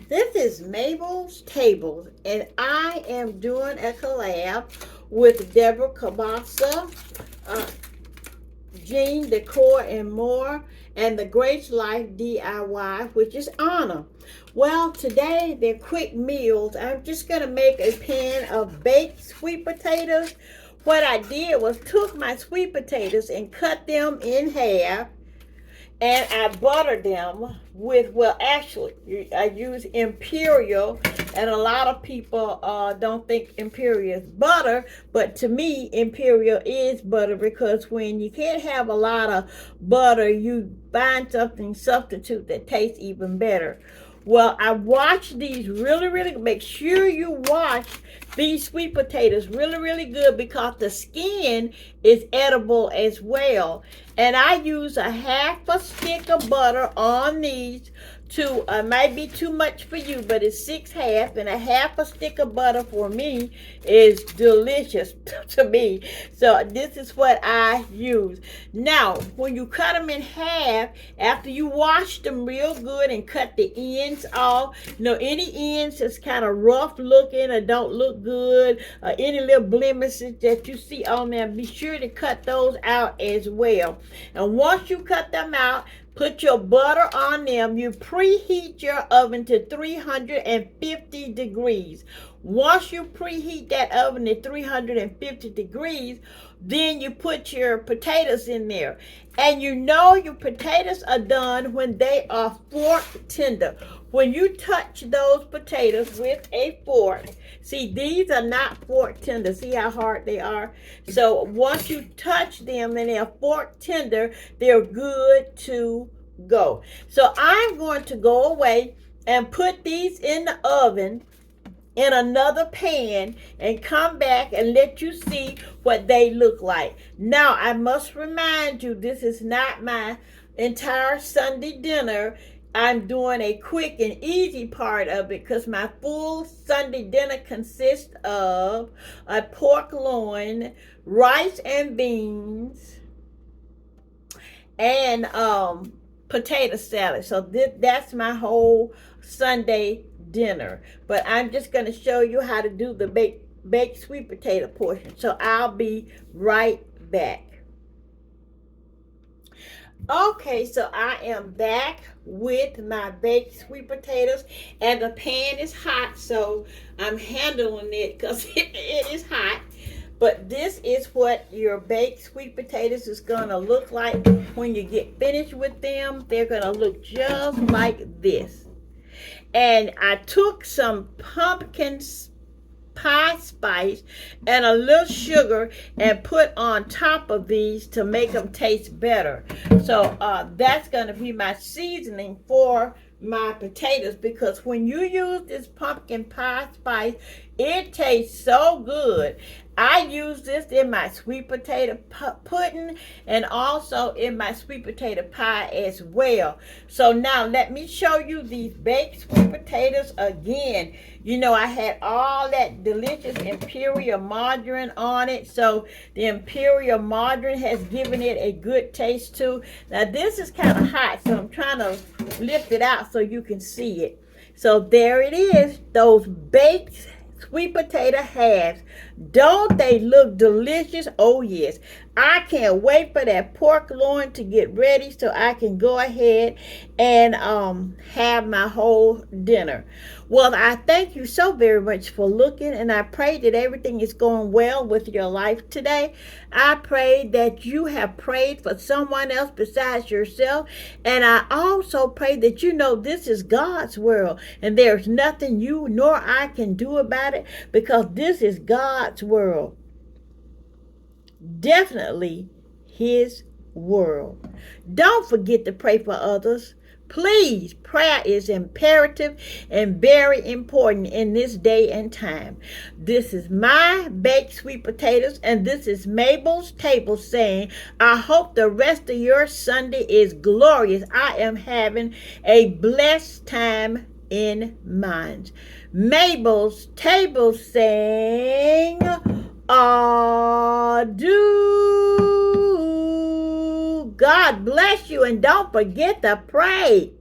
This is Mabel's Tables, and I am doing a collab with Deborah Kabasa, uh, Jean Decor, and more, and the Grace Life DIY, which is Anna. Well, today they're quick meals. I'm just gonna make a pan of baked sweet potatoes. What I did was took my sweet potatoes and cut them in half, and I butter them with, well, actually, I use Imperial, and a lot of people don't think Imperial is butter, but to me, Imperial is butter, because when you can't have a lot of butter, you find something substitute that tastes even better. Well, I wash these really, make sure you wash these sweet potatoes really good, because the skin is edible as well. And I use a half a stick of butter on these to, might be too much for you, but it's 6/2, and a half a stick of butter for me is delicious to me. So this is what I use. Now, when you cut them in half, after you wash them real good and cut the ends off, any ends that's kind of rough looking or don't look good, any little blemishes that you see on them, be sure to cut those out as well. And once you cut them out, put your butter on them. You preheat your oven to 350 degrees. Once you preheat that oven to 350 degrees, then you put your potatoes in there. And you know your potatoes are done when they are fork tender. When you touch those potatoes with a fork, see, these are not fork tender. See how hard they are? So once you touch them and they're fork tender, they're good to go. So I'm going to go away and put these in the oven in another pan and come back and let you see what they look like. Now, I must remind you, this is not my entire Sunday dinner. I'm doing a quick and easy part of it, because my full Sunday dinner consists of a pork loin, rice and beans, and potato salad. So that's my whole Sunday dinner. But I'm just going to show you how to do the baked sweet potato portion. So I'll be right back. Okay, so I am back with my baked sweet potatoes, and the pan is hot, so I'm handling it because it is hot. But this is what your baked sweet potatoes is going to look like when you get finished with them. They're going to look just like this. And I took some pumpkin pie spice and a little sugar and put on top of these to make them taste better. So that's going to be my seasoning for my potatoes, because when you use this pumpkin pie spice, it tastes so good. I use this in my sweet potato pudding and also in my sweet potato pie as well. So now let me show you these baked sweet potatoes again. I had all that delicious Imperial margarine on it, so the Imperial margarine has given it a good taste too. Now this is kind of hot, so I'm trying to lift it out so you can see it. So there it is, those baked sweet potato halves. Don't they look delicious? Oh yes. I can't wait for that pork loin to get ready so I can go ahead and have my whole dinner. Well, I thank you so very much for looking, and I pray that everything is going well with your life today. I pray that you have prayed for someone else besides yourself, and I also pray that this is God's world, and there's nothing you nor I can do about it, because this is God's world. Definitely His world. Don't forget to pray for others. Please, prayer is imperative and very important in this day and time. This is my baked sweet potatoes, and this is Mabel's Table saying, I hope the rest of your Sunday is glorious. I am having a blessed time in mine. Mabel's Table saying, adieu. God bless you, and don't forget to pray.